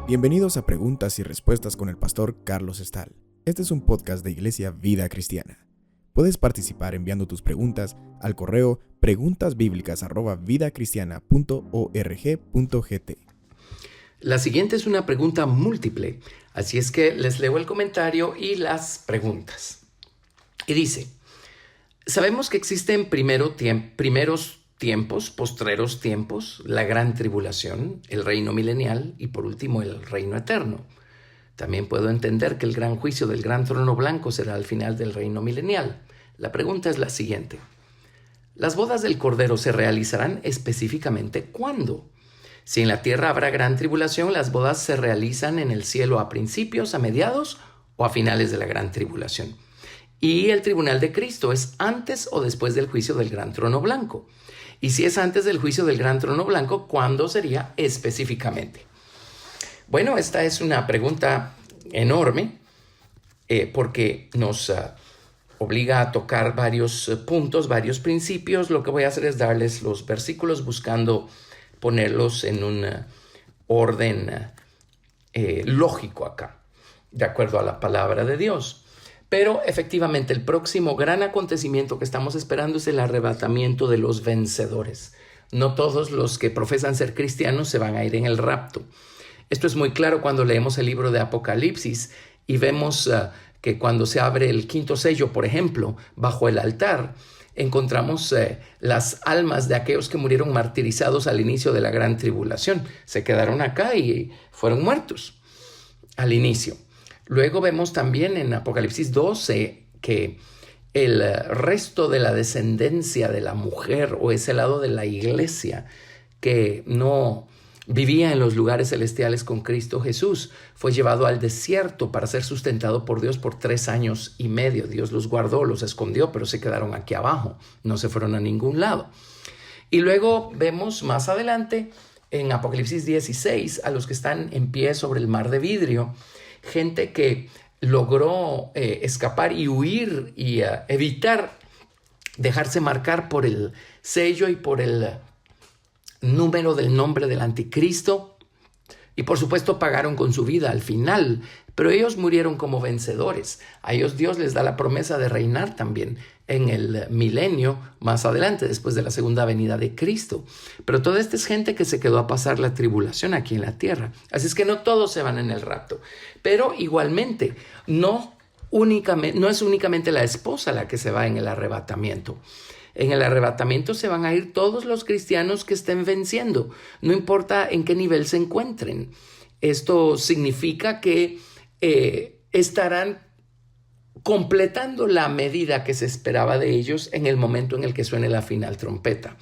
Bienvenidos a Preguntas y Respuestas con el pastor Carlos Estal. Este es un podcast de Iglesia Vida Cristiana. Puedes participar enviando tus preguntas al correo preguntasbiblicas@vidacristiana.org.gt. La siguiente es una pregunta múltiple, así es que les leo el comentario y las preguntas. Y dice: sabemos que existen primeros tiempos, postreros tiempos, la gran tribulación, el reino milenial y por último el reino eterno. También puedo entender que el gran juicio del gran trono blanco será al final del reino milenial. La pregunta es la siguiente: ¿las bodas del Cordero se realizarán específicamente cuándo? Si en la tierra habrá gran tribulación, ¿las bodas se realizan en el cielo a principios, a mediados o a finales de la gran tribulación? ¿Y el tribunal de Cristo es antes o después del juicio del gran trono blanco? Y si es antes del juicio del gran trono blanco, ¿cuándo sería específicamente? Bueno, esta es una pregunta enorme porque nos obliga a tocar varios puntos, varios principios. Lo que voy a hacer es darles los versículos buscando ponerlos en un orden lógico acá, de acuerdo a la palabra de Dios. Pero efectivamente el próximo gran acontecimiento que estamos esperando es el arrebatamiento de los vencedores. No todos los que profesan ser cristianos se van a ir en el rapto. Esto es muy claro cuando leemos el libro de Apocalipsis y vemos que cuando se abre el quinto sello, por ejemplo, bajo el altar, encontramos las almas de aquellos que murieron martirizados al inicio de la gran tribulación. Se quedaron acá y fueron muertos al inicio. Luego vemos también en Apocalipsis 12 que el resto de la descendencia de la mujer o ese lado de la iglesia que no vivía en los lugares celestiales con Cristo Jesús fue llevado al desierto para ser sustentado por Dios por 3 años y medio. Dios los guardó, los escondió, pero se quedaron aquí abajo, no se fueron a ningún lado. Y luego vemos más adelante en Apocalipsis 16 a los que están en pie sobre el mar de vidrio, gente que logró escapar y huir y evitar dejarse marcar por el sello y por el número del nombre del anticristo. Y por supuesto pagaron con su vida al final, pero ellos murieron como vencedores. A ellos Dios les da la promesa de reinar también en el milenio más adelante, después de la segunda venida de Cristo. Pero toda esta es gente que se quedó a pasar la tribulación aquí en la tierra. Así es que no todos se van en el rapto. Pero igualmente, no es únicamente la esposa la que se va en el arrebatamiento. En el arrebatamiento se van a ir todos los cristianos que estén venciendo, no importa en qué nivel se encuentren. Esto significa que estarán completando la medida que se esperaba de ellos en el momento en el que suene la final trompeta.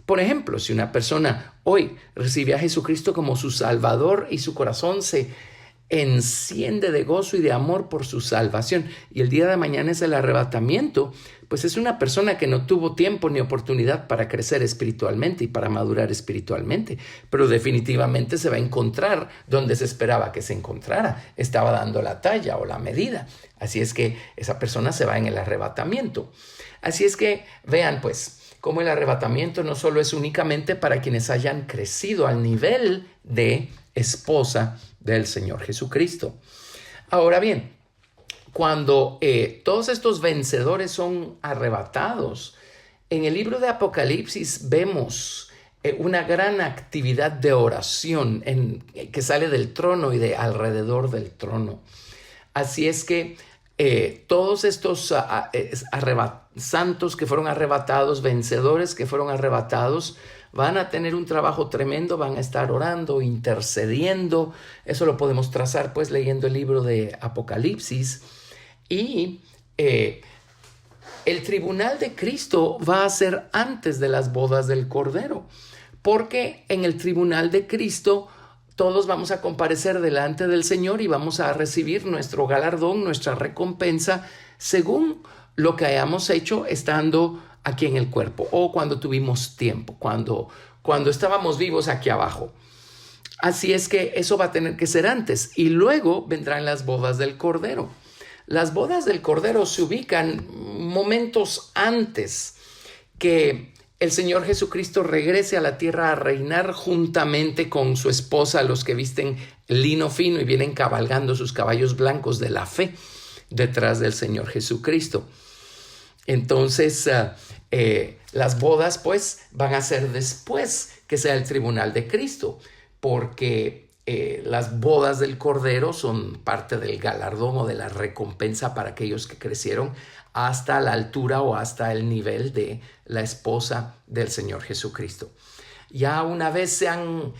Por ejemplo, si una persona hoy recibe a Jesucristo como su Salvador y su corazón se enciende de gozo y de amor por su salvación y el día de mañana es el arrebatamiento, pues es una persona que no tuvo tiempo ni oportunidad para crecer espiritualmente y para madurar espiritualmente, pero definitivamente se va a encontrar donde se esperaba que se encontrara. Estaba dando la talla o la medida. Así es que esa persona se va en el arrebatamiento. Así es que vean pues cómo el arrebatamiento no solo es únicamente para quienes hayan crecido al nivel de esposa del Señor Jesucristo. Ahora bien, cuando todos estos vencedores son arrebatados, en el libro de Apocalipsis vemos una gran actividad de oración que sale del trono y de alrededor del trono. Así es que todos estos santos que fueron arrebatados, vencedores que fueron arrebatados, van a tener un trabajo tremendo, van a estar orando, intercediendo. Eso lo podemos trazar pues leyendo el libro de Apocalipsis. Y el tribunal de Cristo va a ser antes de las bodas del Cordero, porque en el tribunal de Cristo todos vamos a comparecer delante del Señor y vamos a recibir nuestro galardón, nuestra recompensa, según lo que hayamos hecho estando aquí en el cuerpo o cuando tuvimos tiempo, cuando estábamos vivos aquí abajo. Así es que eso va a tener que ser antes y luego vendrán las bodas del Cordero. las bodas del Cordero se ubican momentos antes que el Señor Jesucristo regrese a la tierra a reinar juntamente con su esposa, los que visten lino fino y vienen cabalgando sus caballos blancos de la fe detrás del Señor Jesucristo. Entonces, las bodas pues van a ser después que sea el tribunal de Cristo, porque las bodas del Cordero son parte del galardón o de la recompensa para aquellos que crecieron hasta la altura o hasta el nivel de la esposa del Señor Jesucristo. Ya una vez se han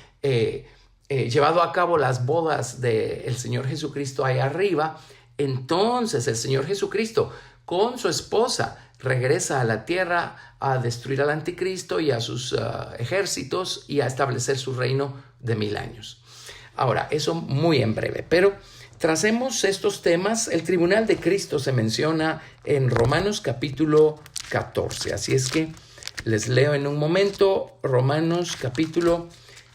llevado a cabo las bodas del Señor Jesucristo ahí arriba, entonces el Señor Jesucristo con su esposa regresa a la tierra a destruir al anticristo y a sus ejércitos y a establecer su reino de 1000 años. Ahora, eso muy en breve, pero tracemos estos temas. El tribunal de Cristo se menciona en Romanos capítulo 14. Así es que les leo en un momento Romanos capítulo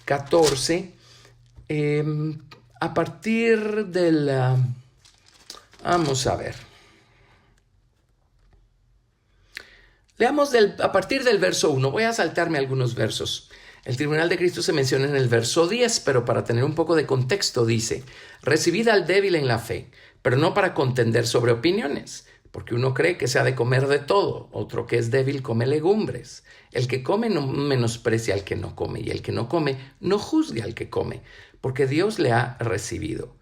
14 a partir del... vamos a ver. Leamos a partir del verso 1. Voy a saltarme algunos versos. El tribunal de Cristo se menciona en el verso 10, pero para tener un poco de contexto dice: recibid al débil en la fe, pero no para contender sobre opiniones, porque uno cree que se ha de comer de todo, otro que es débil come legumbres. El que come no menosprecia al que no come, y el que no come no juzgue al que come, porque Dios le ha recibido.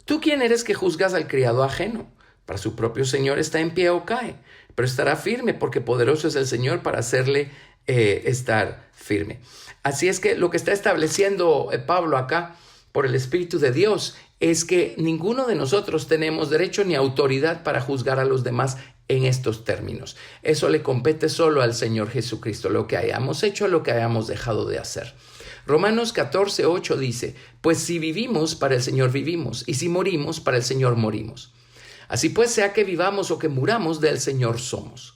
¿Tú quién eres que juzgas al criado ajeno? Para su propio Señor está en pie o cae, pero estará firme, porque poderoso es el Señor para hacerle estar firme. Así es que lo que está estableciendo Pablo acá por el Espíritu de Dios es que ninguno de nosotros tenemos derecho ni autoridad para juzgar a los demás en estos términos. Eso le compete solo al Señor Jesucristo, lo que hayamos hecho, lo que hayamos dejado de hacer. Romanos 14:8 dice: pues si vivimos, para el Señor vivimos, y si morimos, para el Señor morimos. Así pues, sea que vivamos o que muramos, del Señor somos.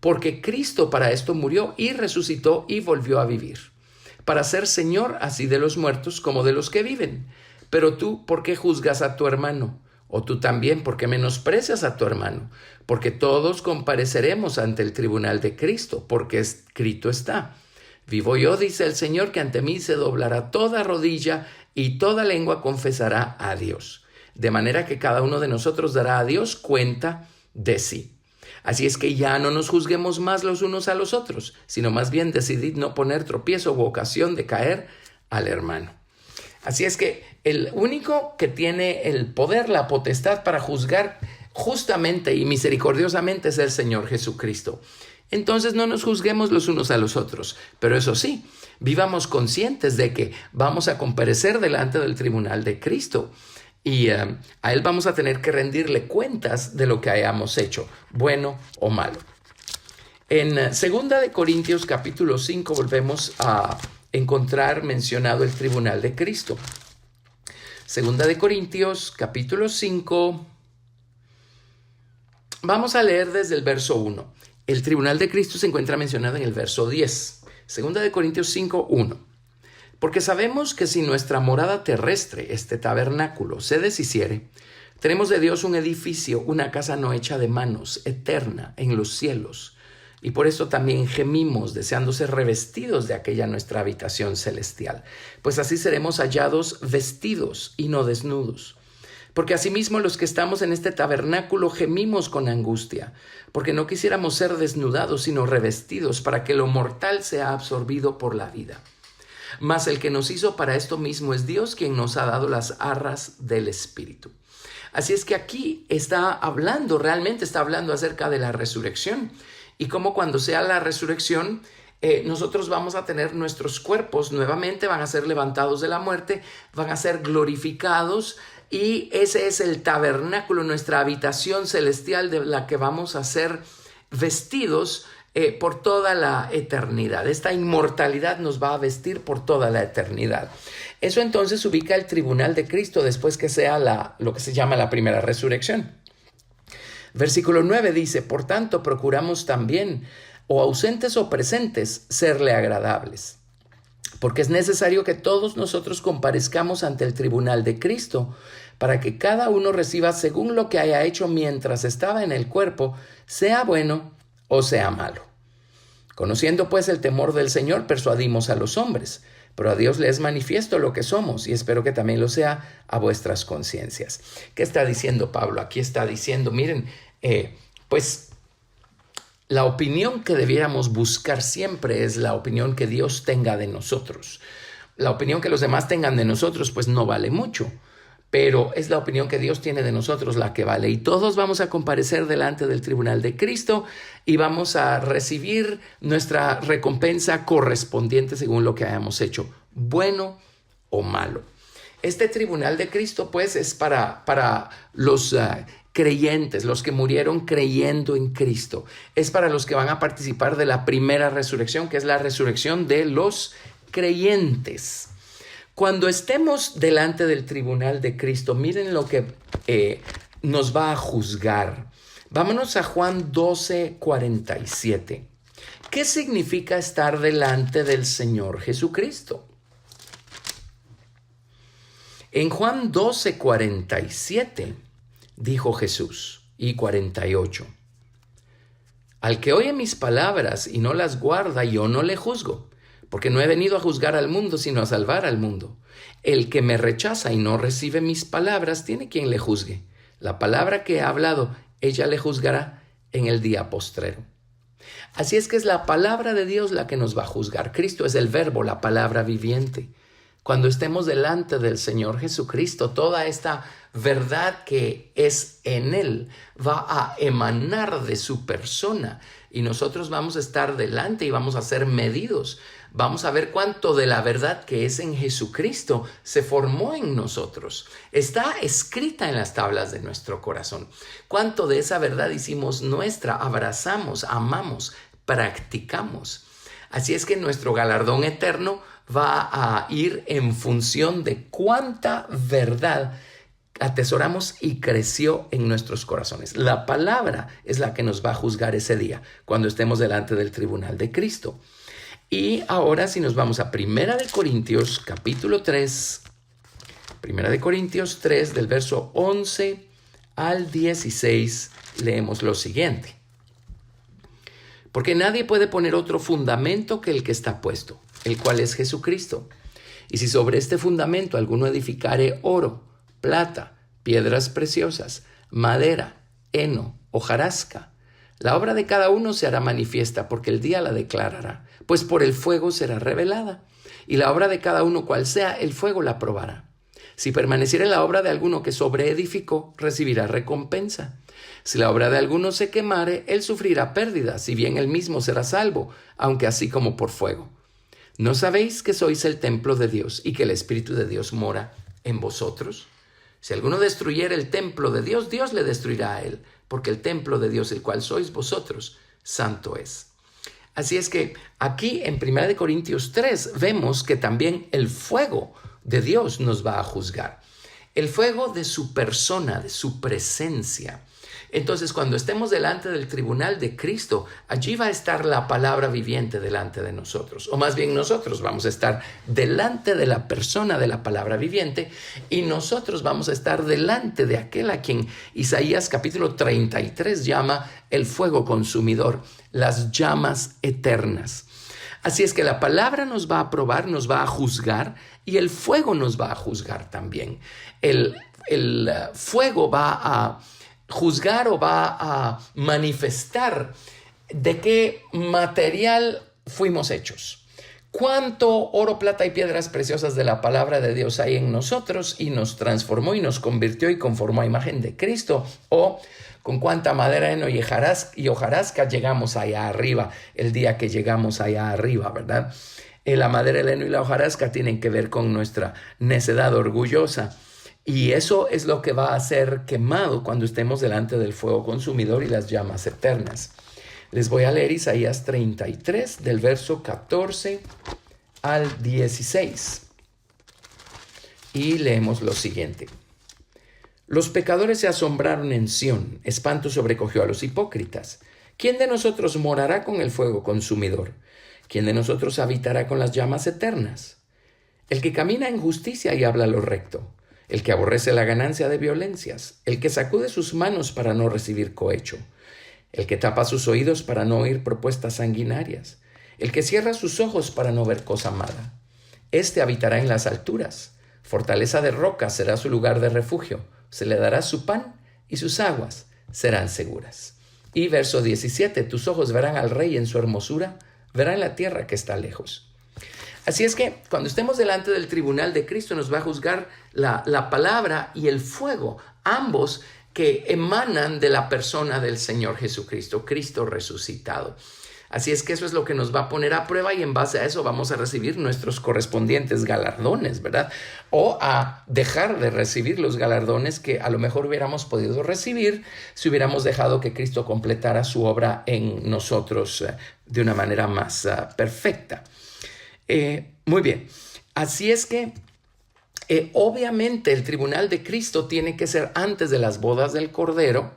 Porque Cristo para esto murió y resucitó y volvió a vivir, para ser Señor así de los muertos como de los que viven. Pero tú, ¿por qué juzgas a tu hermano? O tú también, ¿por qué menosprecias a tu hermano? Porque todos compareceremos ante el tribunal de Cristo, porque escrito está: vivo yo, dice el Señor, que ante mí se doblará toda rodilla y toda lengua confesará a Dios. De manera que cada uno de nosotros dará a Dios cuenta de sí. Así es que ya no nos juzguemos más los unos a los otros, sino más bien decidid no poner tropiezo u ocasión de caer al hermano. Así es que el único que tiene el poder, la potestad para juzgar justamente y misericordiosamente es el Señor Jesucristo. Entonces no nos juzguemos los unos a los otros, pero eso sí, vivamos conscientes de que vamos a comparecer delante del tribunal de Cristo. Y a Él vamos a tener que rendirle cuentas de lo que hayamos hecho, bueno o malo. En 2 Corintios capítulo 5 volvemos a encontrar mencionado el tribunal de Cristo. 2 Corintios capítulo 5, vamos a leer desde el verso 1. El tribunal de Cristo se encuentra mencionado en el verso 10. 2 Corintios 5, 1. Porque sabemos que si nuestra morada terrestre, este tabernáculo, se deshiciere, tenemos de Dios un edificio, una casa no hecha de manos, eterna en los cielos. Y por esto también gemimos, deseando ser revestidos de aquella nuestra habitación celestial. Pues así seremos hallados vestidos y no desnudos. Porque asimismo los que estamos en este tabernáculo gemimos con angustia, porque no quisiéramos ser desnudados, sino revestidos, para que lo mortal sea absorbido por la vida. Mas el que nos hizo para esto mismo es Dios, quien nos ha dado las arras del Espíritu. Así es que aquí realmente está hablando acerca de la resurrección. Y como cuando sea la resurrección, nosotros vamos a tener nuestros cuerpos nuevamente, van a ser levantados de la muerte, van a ser glorificados. Y ese es el tabernáculo, nuestra habitación celestial de la que vamos a ser vestidos por toda la eternidad. Esta inmortalidad nos va a vestir por toda la eternidad. Eso entonces ubica el tribunal de Cristo después que sea lo que se llama la primera resurrección. Versículo 9 dice: por tanto procuramos también, o ausentes o presentes, serle agradables. Porque es necesario que todos nosotros comparezcamos ante el tribunal de Cristo, para que cada uno reciba según lo que haya hecho mientras estaba en el cuerpo, sea bueno o sea malo. Conociendo pues el temor del Señor, persuadimos a los hombres, pero a Dios le es manifiesto lo que somos, y espero que también lo sea a vuestras conciencias. ¿Qué está diciendo Pablo? Aquí está diciendo, miren, pues la opinión que debiéramos buscar siempre es la opinión que Dios tenga de nosotros. La opinión que los demás tengan de nosotros, pues no vale mucho, pero es la opinión que Dios tiene de nosotros la que vale. Y todos vamos a comparecer delante del tribunal de Cristo y vamos a recibir nuestra recompensa correspondiente según lo que hayamos hecho, bueno o malo. Este tribunal de Cristo, pues, es para los creyentes, los que murieron creyendo en Cristo. Es para los que van a participar de la primera resurrección, que es la resurrección de los creyentes. Cuando estemos delante del tribunal de Cristo, miren lo que nos va a juzgar. Vámonos a Juan 12:47. ¿Qué significa estar delante del Señor Jesucristo? En Juan 12:47 dijo Jesús, y 48. Al que oye mis palabras y no las guarda, yo no le juzgo, porque no he venido a juzgar al mundo, sino a salvar al mundo. El que me rechaza y no recibe mis palabras, tiene quien le juzgue. La palabra que he hablado, ella le juzgará en el día postrero. Así es que es la palabra de Dios la que nos va a juzgar. Cristo es el verbo, la palabra viviente. Cuando estemos delante del Señor Jesucristo, toda esta verdad que es en Él va a emanar de su persona y nosotros vamos a estar delante y vamos a ser medidos. Vamos a ver cuánto de la verdad que es en Jesucristo se formó en nosotros. Está escrita en las tablas de nuestro corazón. Cuánto de esa verdad hicimos nuestra, abrazamos, amamos, practicamos. Así es que nuestro galardón eterno va a ir en función de cuánta verdad atesoramos y creció en nuestros corazones. La palabra es la que nos va a juzgar ese día, cuando estemos delante del tribunal de Cristo. Y ahora si nos vamos a 1 Corintios capítulo 3, 1 Corintios 3 del verso 11 al 16, leemos lo siguiente. Porque nadie puede poner otro fundamento que el que está puesto, el cual es Jesucristo. Y si sobre este fundamento alguno edificare oro, plata, piedras preciosas, madera, heno, hojarasca, la obra de cada uno se hará manifiesta, porque el día la declarará, pues por el fuego será revelada. Y la obra de cada uno, cual sea, el fuego la probará. Si permaneciere la obra de alguno que sobreedificó, recibirá recompensa. Si la obra de alguno se quemare, él sufrirá pérdida, si bien él mismo será salvo, aunque así como por fuego. ¿No sabéis que sois el templo de Dios y que el Espíritu de Dios mora en vosotros? Si alguno destruyere el templo de Dios, Dios le destruirá a él, porque el templo de Dios, el cual sois vosotros, santo es. Así es que aquí en 1 Corintios 3 vemos que también el fuego de Dios nos va a juzgar. El fuego de su persona, de su presencia. Entonces, cuando estemos delante del tribunal de Cristo, allí va a estar la palabra viviente delante de nosotros. O más bien nosotros vamos a estar delante de la persona de la palabra viviente y nosotros vamos a estar delante de aquel a quien Isaías capítulo 33 llama el fuego consumidor, las llamas eternas. Así es que la palabra nos va a probar, nos va a juzgar y el fuego nos va a juzgar también. El fuego va a juzgar o va a manifestar de qué material fuimos hechos. Cuánto oro, plata y piedras preciosas de la palabra de Dios hay en nosotros y nos transformó y nos convirtió y conformó a imagen de Cristo, o con cuánta madera, heno y hojarasca llegamos allá arriba, el día que llegamos allá arriba, ¿verdad? La madera, el heno y la hojarasca tienen que ver con nuestra necedad orgullosa. Y eso es lo que va a ser quemado cuando estemos delante del fuego consumidor y las llamas eternas. Les voy a leer Isaías 33, del verso 14 al 16. Y leemos lo siguiente. Los pecadores se asombraron en Sión, espanto sobrecogió a los hipócritas. ¿Quién de nosotros morará con el fuego consumidor? ¿Quién de nosotros habitará con las llamas eternas? El que camina en justicia y habla lo recto, el que aborrece la ganancia de violencias, el que sacude sus manos para no recibir cohecho, el que tapa sus oídos para no oír propuestas sanguinarias, el que cierra sus ojos para no ver cosa mala. Este habitará en las alturas, fortaleza de roca será su lugar de refugio, se le dará su pan y sus aguas serán seguras. Y verso 17, tus ojos verán al Rey en su hermosura, verán la tierra que está lejos. Así es que cuando estemos delante del tribunal de Cristo nos va a juzgar la palabra y el fuego, ambos que emanan de la persona del Señor Jesucristo, Cristo resucitado. Así es que eso es lo que nos va a poner a prueba y en base a eso vamos a recibir nuestros correspondientes galardones, ¿verdad? O a dejar de recibir los galardones que a lo mejor hubiéramos podido recibir si hubiéramos dejado que Cristo completara su obra en nosotros de una manera más perfecta. Muy bien, así es que obviamente el tribunal de Cristo tiene que ser antes de las bodas del Cordero,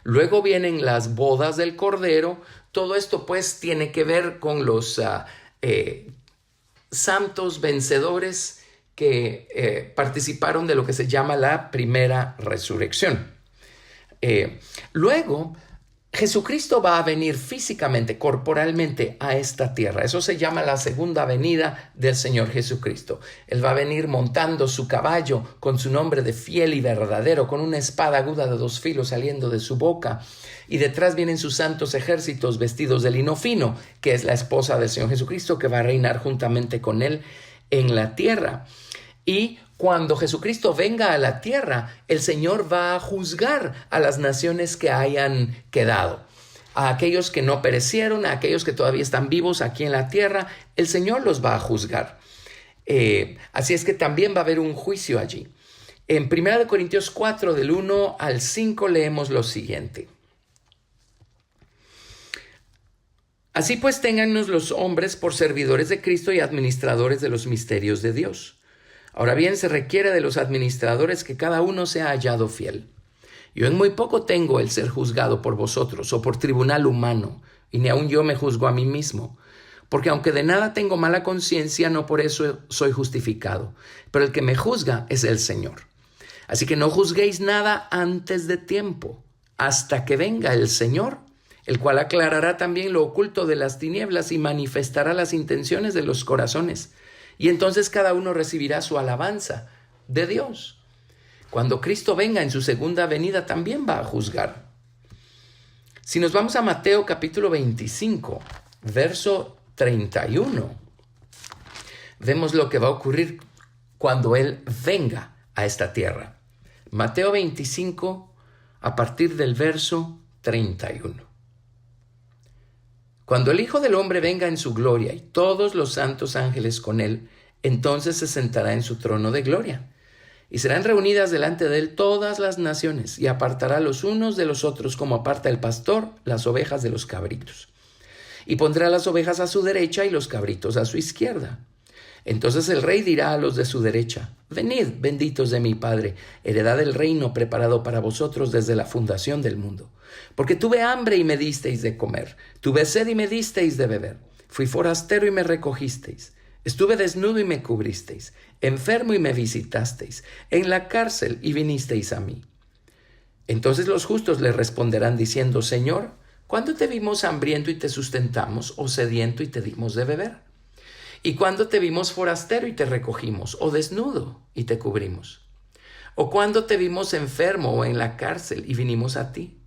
luego vienen las bodas del Cordero. Todo esto pues tiene que ver con los santos vencedores que participaron de lo que se llama la primera resurrección. Luego Jesucristo va a venir físicamente, corporalmente a esta tierra. Eso se llama la segunda venida del Señor Jesucristo. Él va a venir montando su caballo con su nombre de fiel y verdadero, con una espada aguda de 2 filos saliendo de su boca. Y detrás vienen sus santos ejércitos vestidos de lino fino, que es la esposa del Señor Jesucristo, que va a reinar juntamente con él en la tierra. Y cuando Jesucristo venga a la tierra, el Señor va a juzgar a las naciones que hayan quedado. A aquellos que no perecieron, a aquellos que todavía están vivos aquí en la tierra, el Señor los va a juzgar. Así es que también va a haber un juicio allí. En 1 Corintios 4, del 1 al 5, leemos lo siguiente. Así pues, téngannos los hombres por servidores de Cristo y administradores de los misterios de Dios. Ahora bien, se requiere de los administradores que cada uno sea hallado fiel. Yo en muy poco tengo el ser juzgado por vosotros o por tribunal humano, y ni aun yo me juzgo a mí mismo. Porque aunque de nada tengo mala conciencia, no por eso soy justificado. Pero el que me juzga es el Señor. Así que no juzguéis nada antes de tiempo, hasta que venga el Señor, el cual aclarará también lo oculto de las tinieblas y manifestará las intenciones de los corazones. Y entonces cada uno recibirá su alabanza de Dios. Cuando Cristo venga en su segunda venida también va a juzgar. Si nos vamos a Mateo capítulo 25, verso 31, vemos lo que va a ocurrir cuando Él venga a esta tierra. Mateo 25, a partir del verso 31. Cuando el Hijo del Hombre venga en su gloria y todos los santos ángeles con él, entonces se sentará en su trono de gloria. Y serán reunidas delante de él todas las naciones, y apartará los unos de los otros como aparta el pastor las ovejas de los cabritos. Y pondrá las ovejas a su derecha y los cabritos a su izquierda. Entonces el rey dirá a los de su derecha: venid, benditos de mi Padre, heredad del reino preparado para vosotros desde la fundación del mundo. Porque tuve hambre y me disteis de comer, tuve sed y me disteis de beber, fui forastero y me recogisteis, estuve desnudo y me cubristeis, enfermo y me visitasteis, en la cárcel y vinisteis a mí. Entonces los justos le responderán diciendo: Señor, ¿cuándo te vimos hambriento y te sustentamos, o sediento y te dimos de beber? ¿Y cuándo te vimos forastero y te recogimos, o desnudo y te cubrimos? ¿O cuándo te vimos enfermo o en la cárcel y vinimos a ti?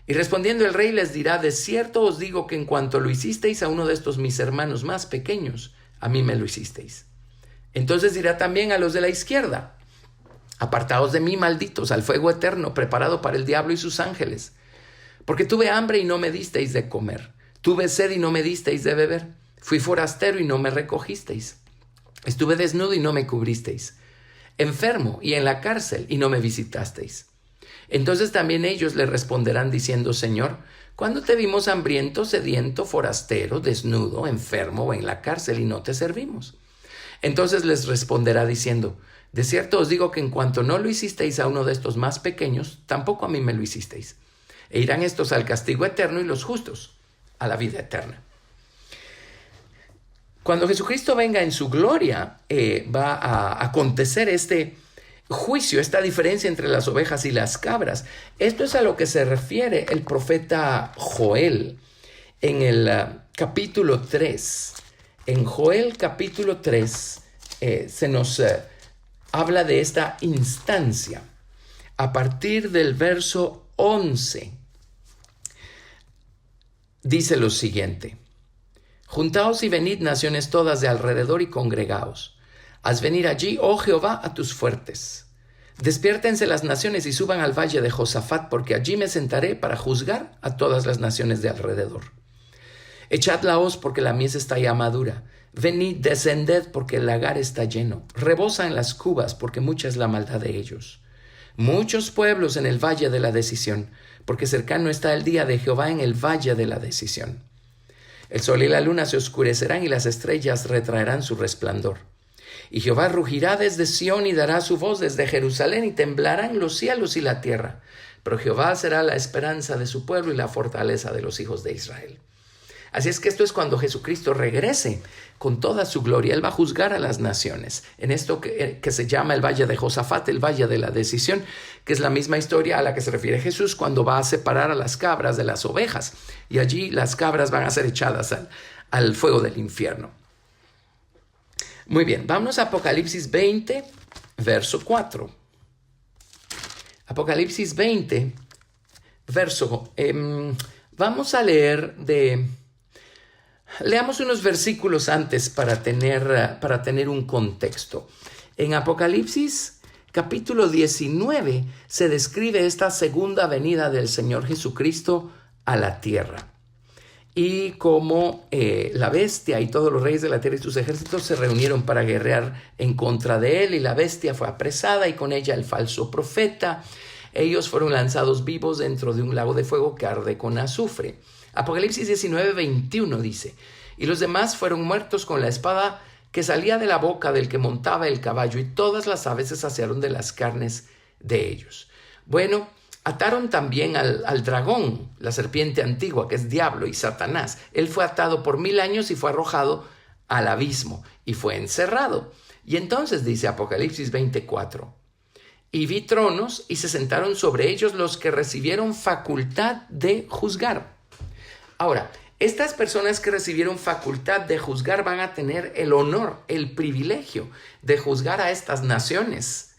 Y respondiendo el rey les dirá: de cierto os digo que en cuanto lo hicisteis a uno de estos mis hermanos más pequeños, a mí me lo hicisteis. Entonces dirá también a los de la izquierda: apartaos de mí, malditos, al fuego eterno preparado para el diablo y sus ángeles. Porque tuve hambre y no me disteis de comer, tuve sed y no me disteis de beber, fui forastero y no me recogisteis, estuve desnudo y no me cubristeis, enfermo y en la cárcel y no me visitasteis. Entonces también ellos le responderán diciendo: Señor, ¿cuándo te vimos hambriento, sediento, forastero, desnudo, enfermo o en la cárcel y no te servimos? Entonces les responderá diciendo: de cierto os digo que en cuanto no lo hicisteis a uno de estos más pequeños, tampoco a mí me lo hicisteis. E irán estos al castigo eterno y los justos a la vida eterna. Cuando Jesucristo venga en su gloria, va a acontecer este juicio, esta diferencia entre las ovejas y las cabras. Esto es a lo que se refiere el profeta Joel en el capítulo 3. En Joel capítulo 3 se nos habla de esta instancia. A partir del verso 11 dice lo siguiente: Juntaos y venid, naciones todas de alrededor, y congregaos. Haz venir allí, oh Jehová, a tus fuertes. Despiértense las naciones y suban al valle de Josafat, porque allí me sentaré para juzgar a todas las naciones de alrededor. Echad la hoz, porque la mies está ya madura. Venid, descended, porque el lagar está lleno. Rebosa en las cubas, porque mucha es la maldad de ellos. Muchos pueblos en el valle de la decisión, porque cercano está el día de Jehová en el valle de la decisión. El sol y la luna se oscurecerán y las estrellas retraerán su resplandor. Y Jehová rugirá desde Sión y dará su voz desde Jerusalén, y temblarán los cielos y la tierra. Pero Jehová será la esperanza de su pueblo y la fortaleza de los hijos de Israel. Así es que esto es cuando Jesucristo regrese con toda su gloria. Él va a juzgar a las naciones en esto que se llama el Valle de Josafat, el Valle de la Decisión, que es la misma historia a la que se refiere Jesús cuando va a separar a las cabras de las ovejas. Y allí las cabras van a ser echadas al fuego del infierno. Muy bien, vamos a Apocalipsis 20, verso 4. Apocalipsis 20, verso... vamos a leer Leamos unos versículos antes para tener un contexto. En Apocalipsis capítulo 19 se describe esta segunda venida del Señor Jesucristo a la tierra. Y cómo la bestia y todos los reyes de la tierra y sus ejércitos se reunieron para guerrear en contra de él, y la bestia fue apresada y con ella el falso profeta. Ellos fueron lanzados vivos dentro de un lago de fuego que arde con azufre. Apocalipsis 19, 21 dice: y los demás fueron muertos con la espada que salía de la boca del que montaba el caballo, y todas las aves se saciaron de las carnes de ellos. Bueno, ataron también al dragón, la serpiente antigua, que es diablo y Satanás. Él fue atado por 1000 años y fue arrojado al abismo y fue encerrado. Y entonces dice Apocalipsis 24: y vi tronos y se sentaron sobre ellos los que recibieron facultad de juzgar. Ahora, estas personas que recibieron facultad de juzgar van a tener el honor, el privilegio de juzgar a estas naciones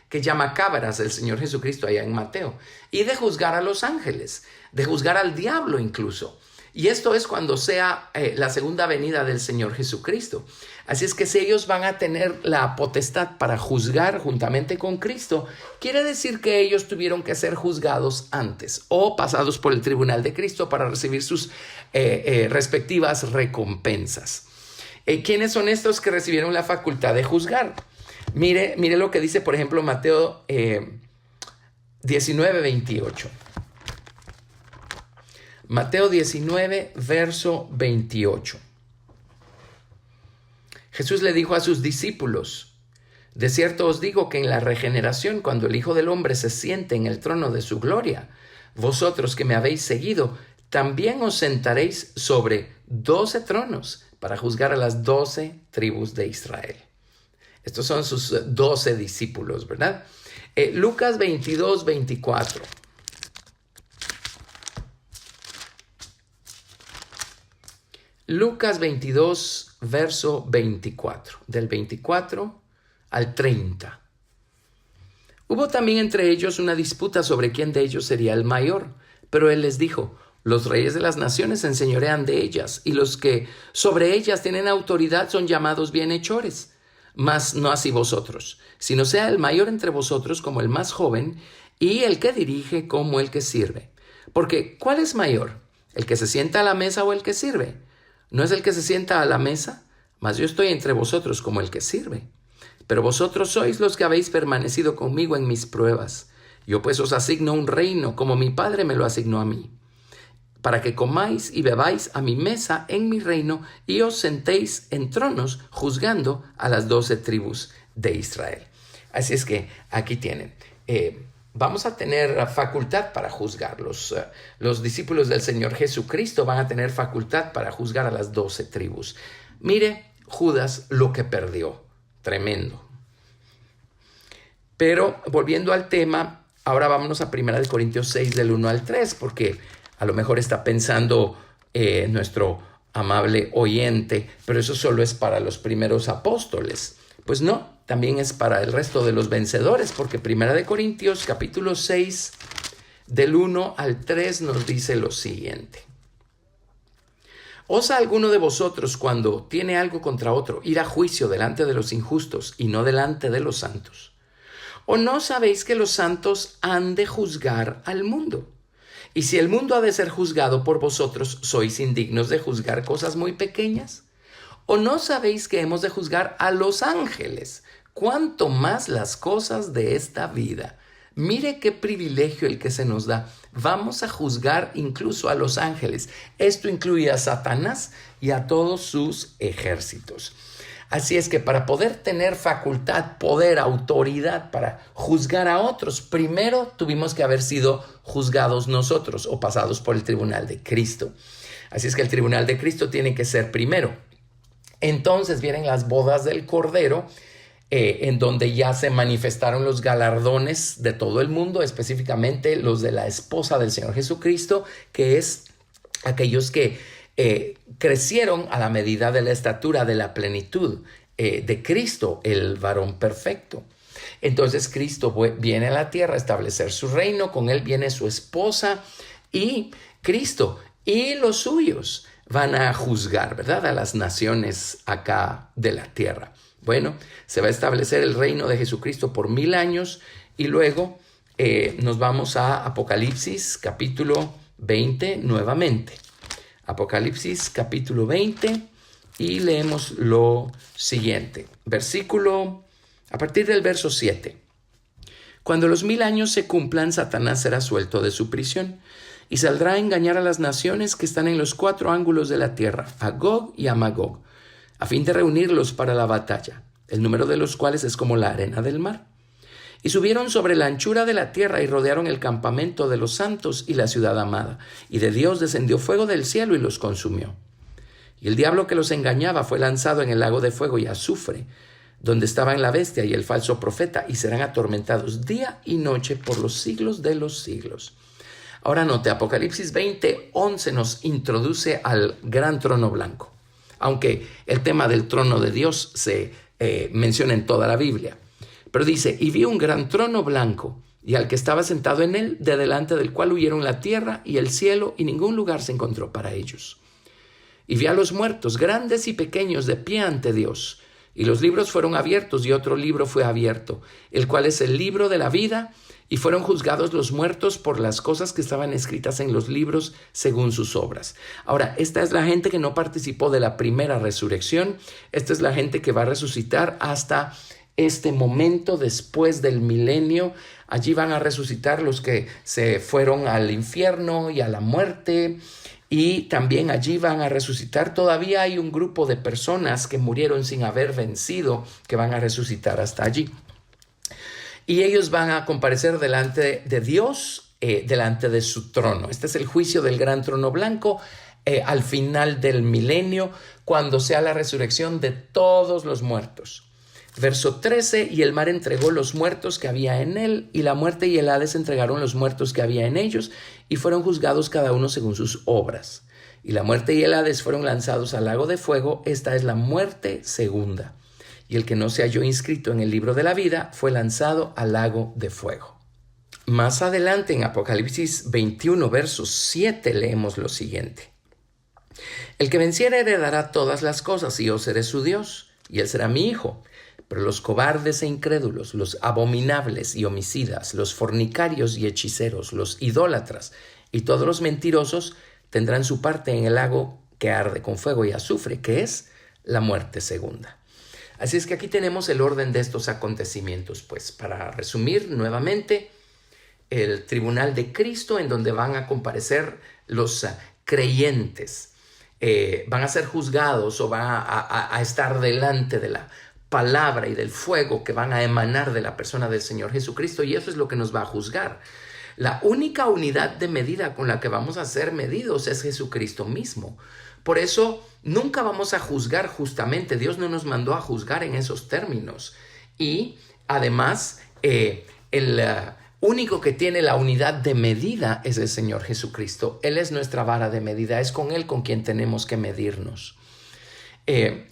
que llama cabras el Señor Jesucristo allá en Mateo, y de juzgar a los ángeles, de juzgar al diablo incluso. Y esto es cuando sea la segunda venida del Señor Jesucristo. Así es que si ellos van a tener la potestad para juzgar juntamente con Cristo, quiere decir que ellos tuvieron que ser juzgados antes o pasados por el tribunal de Cristo para recibir sus respectivas recompensas. ¿Quiénes son estos que recibieron la facultad de juzgar? Mire lo que dice, por ejemplo, Mateo 19, 28. Mateo 19, verso 28. Jesús le dijo a sus discípulos: de cierto os digo que en la regeneración, cuando el Hijo del Hombre se siente en el trono de su gloria, vosotros que me habéis seguido, también os sentaréis sobre 12 tronos para juzgar a las 12 tribus de Israel. Estos son sus 12 discípulos, ¿verdad? Lucas 22, 24. Lucas 22, verso 24, del 24 al 30. Hubo también entre ellos una disputa sobre quién de ellos sería el mayor, pero él les dijo: los reyes de las naciones se enseñorean de ellas, y los que sobre ellas tienen autoridad son llamados bienhechores. Mas no así vosotros, sino sea el mayor entre vosotros como el más joven, y el que dirige como el que sirve. Porque ¿cuál es mayor? ¿El que se sienta a la mesa o el que sirve? ¿No es el que se sienta a la mesa? Mas yo estoy entre vosotros como el que sirve. Pero vosotros sois los que habéis permanecido conmigo en mis pruebas. Yo pues os asigno un reino, como mi Padre me lo asignó a mí, para que comáis y bebáis a mi mesa en mi reino, y os sentéis en tronos juzgando a las 12 tribus de Israel. Así es que aquí tienen. vamos a tener facultad para juzgar. Los discípulos del Señor Jesucristo van a tener facultad para juzgar a las 12 tribus. Mire, Judas lo que perdió. Tremendo. Pero volviendo al tema, ahora vámonos a 1 Corintios 6 del 1 al 3, porque a lo mejor está pensando nuestro amable oyente, pero eso solo es para los primeros apóstoles. Pues no, también es para el resto de los vencedores, porque 1 Corintios capítulo 6 del 1 al 3 nos dice lo siguiente. ¿Osa alguno de vosotros, cuando tiene algo contra otro, ir a juicio delante de los injustos y no delante de los santos? ¿O no sabéis que los santos han de juzgar al mundo? Y si el mundo ha de ser juzgado por vosotros, ¿sois indignos de juzgar cosas muy pequeñas? ¿O no sabéis que hemos de juzgar a los ángeles? ¿Cuánto más las cosas de esta vida? Mire qué privilegio el que se nos da. Vamos a juzgar incluso a los ángeles. Esto incluye a Satanás y a todos sus ejércitos. Así es que para poder tener facultad, poder, autoridad para juzgar a otros, primero tuvimos que haber sido juzgados nosotros o pasados por el tribunal de Cristo. Así es que el tribunal de Cristo tiene que ser primero. Entonces vienen las bodas del Cordero, en donde ya se manifestaron los galardones de todo el mundo, específicamente los de la esposa del Señor Jesucristo, que es aquellos que crecieron a la medida de la estatura de la plenitud de Cristo, el varón perfecto. Entonces Cristo viene a la tierra a establecer su reino, con él viene su esposa y Cristo y los suyos van a juzgar, ¿verdad?, a las naciones acá de la tierra. Bueno, se va a establecer el reino de Jesucristo por 1000 años y luego nos vamos a Apocalipsis capítulo 20 nuevamente. Apocalipsis capítulo 20 y leemos lo siguiente. A partir del verso 7. Cuando los 1000 años se cumplan, Satanás será suelto de su prisión y saldrá a engañar a las naciones que están en los 4 ángulos de la tierra, a Gog y a Magog, a fin de reunirlos para la batalla, el número de los cuales es como la arena del mar. Y subieron sobre la anchura de la tierra y rodearon el campamento de los santos y la ciudad amada. Y de Dios descendió fuego del cielo y los consumió. Y el diablo que los engañaba fue lanzado en el lago de fuego y azufre, donde estaban la bestia y el falso profeta, y serán atormentados día y noche por los siglos de los siglos. Ahora note, Apocalipsis 20:11 nos introduce al gran trono blanco, aunque el tema del trono de Dios se menciona en toda la Biblia. Pero dice, y vi un gran trono blanco, y al que estaba sentado en él, de delante del cual huyeron la tierra y el cielo, y ningún lugar se encontró para ellos. Y vi a los muertos, grandes y pequeños, de pie ante Dios. Y los libros fueron abiertos, y otro libro fue abierto, el cual es el libro de la vida, y fueron juzgados los muertos por las cosas que estaban escritas en los libros según sus obras. Ahora, esta es la gente que no participó de la primera resurrección. Esta es la gente que va a resucitar hasta este momento después del milenio. Allí van a resucitar los que se fueron al infierno y a la muerte, y también allí van a resucitar. Todavía hay un grupo de personas que murieron sin haber vencido, que van a resucitar hasta allí. Y ellos van a comparecer delante de Dios, delante de su trono. Este es el juicio del gran trono blanco al final del milenio, cuando sea la resurrección de todos los muertos. Verso 13, y el mar entregó los muertos que había en él, y la muerte y el Hades entregaron los muertos que había en ellos, y fueron juzgados cada uno según sus obras. Y la muerte y el Hades fueron lanzados al lago de fuego. Esta es la muerte segunda. Y el que no se halló inscrito en el libro de la vida fue lanzado al lago de fuego. Más adelante en Apocalipsis 21, verso 7, leemos lo siguiente. El que venciere heredará todas las cosas, y yo seré su Dios, y él será mi hijo. Pero los cobardes e incrédulos, los abominables y homicidas, los fornicarios y hechiceros, los idólatras y todos los mentirosos tendrán su parte en el lago que arde con fuego y azufre, que es la muerte segunda. Así es que aquí tenemos el orden de estos acontecimientos. Pues para resumir nuevamente, el tribunal de Cristo, en donde van a comparecer los creyentes, van a ser juzgados o van a estar delante de la palabra y del fuego que van a emanar de la persona del Señor Jesucristo, y eso es lo que nos va a juzgar. La única unidad de medida con la que vamos a ser medidos es Jesucristo mismo. Por eso nunca vamos a juzgar justamente. Dios no nos mandó a juzgar en esos términos. Y además, el único que tiene la unidad de medida es el Señor Jesucristo. Él es nuestra vara de medida. Es con Él con quien tenemos que medirnos.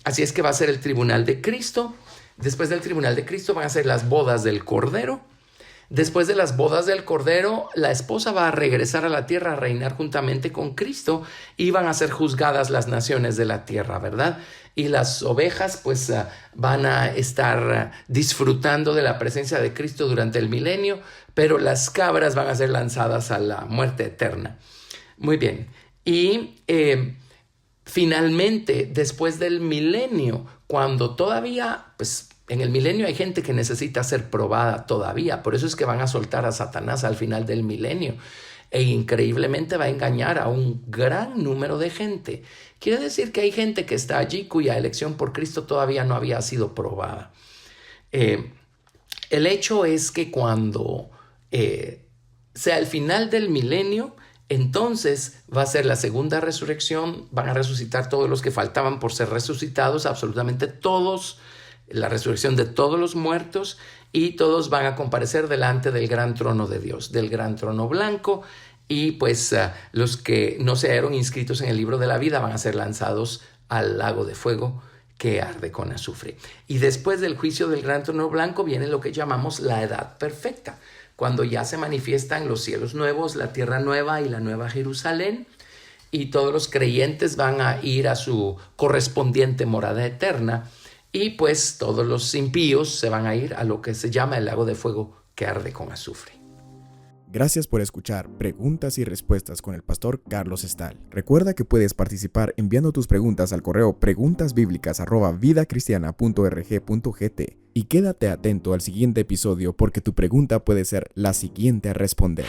Así es que va a ser el tribunal de Cristo. Después del tribunal de Cristo van a ser las bodas del Cordero. Después de las bodas del Cordero, la esposa va a regresar a la tierra a reinar juntamente con Cristo y van a ser juzgadas las naciones de la tierra, ¿verdad? Y las ovejas pues van a estar disfrutando de la presencia de Cristo durante el milenio, pero las cabras van a ser lanzadas a la muerte eterna. Muy bien. Y finalmente, después del milenio, cuando todavía pues en el milenio hay gente que necesita ser probada todavía, por eso es que van a soltar a Satanás al final del milenio e increíblemente va a engañar a un gran número de gente. Quiere decir que hay gente que está allí cuya elección por Cristo todavía no había sido probada. El hecho es que cuando sea el final del milenio, entonces va a ser la segunda resurrección, van a resucitar todos los que faltaban por ser resucitados, absolutamente todos, la resurrección de todos los muertos, y todos van a comparecer delante del gran trono de Dios, del gran trono blanco, y pues los que no se hayan inscritos en el libro de la vida van a ser lanzados al lago de fuego que arde con azufre. Y después del juicio del gran trono blanco viene lo que llamamos la edad perfecta, cuando ya se manifiestan los cielos nuevos, la tierra nueva y la nueva Jerusalén, y todos los creyentes van a ir a su correspondiente morada eterna, y pues todos los impíos se van a ir a lo que se llama el lago de fuego que arde con azufre. Gracias por escuchar Preguntas y Respuestas con el pastor Carlos Estal. Recuerda que puedes participar enviando tus preguntas al correo preguntasbiblicas@vidacristiana.org.gt y quédate atento al siguiente episodio porque tu pregunta puede ser la siguiente a responder.